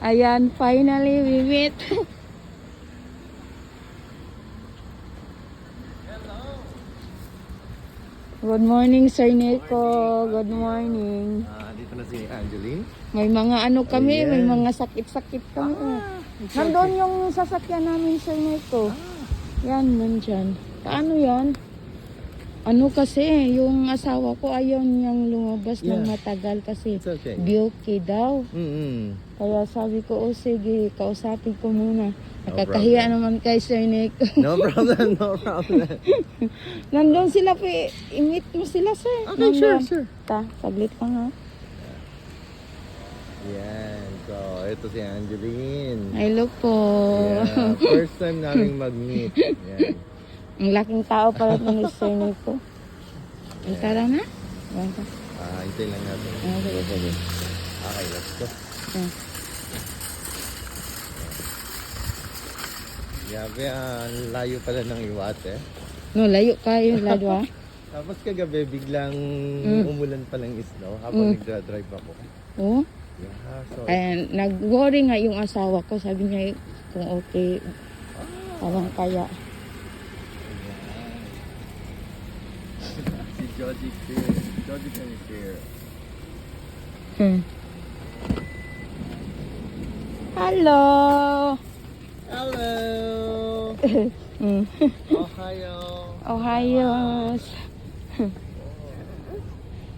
Ayan, finally we meet. Good morning, Sir Nico. Good morning. Dito na si Angeline. May mga ano kami, Ayan. may mga sakit-sakit kami. Nandun yung sasakyan namin, Sir Nico. Yan, nandyan. Paano yan? Ano kasi, yung asawa ko ayaw niyang lumabas ng matagal kasi It's okay. beauty daw. Kaya sabi ko, oh sige, kausapin ko muna. Nakakahiya naman kay Sir Nico. No problem, no problem. Nandun sila, i-meet mo sila, sir. Okay, sure, Nandun. sure. Saglit lang ha. Yan, so ito si Angeline. Hello po. Yeah, first time namin mag-meet. Yan. Ang laking tao pala ito ni Sir Nico. Ang tara na? Yan ka. Hintay lang natin. Sige. Okay, let's go. Grabe, layo pala ng Iwate. No, layo kayo, lalo ha. Tapos kagabi, biglang umulan pa ng snow habang nagdra-drive ako. Oh. Yeah, so, Ayan, nag-worry nga yung asawa ko. Sabi niya kung okay. Parang kaya. si Jody Clear. Jody Clear. Hello! Hello! Ohio! Ohio!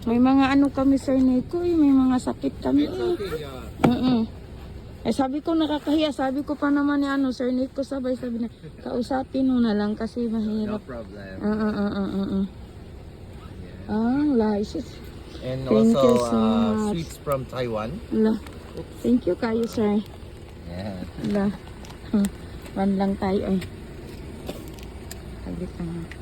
May mga ano kami, Sir Nico, may mga sakit kami. It's okay, yeah. Eh sabi ko nakakahiya, sabi ko pa naman ni Sir Nico, sabi na, kausapin mo na lang kasi No mahirap. problem. License. And Thank you also, so much. sweets from Taiwan. Thank you kayo, sir. Yeah. One lang tayo eh. Saglit lang.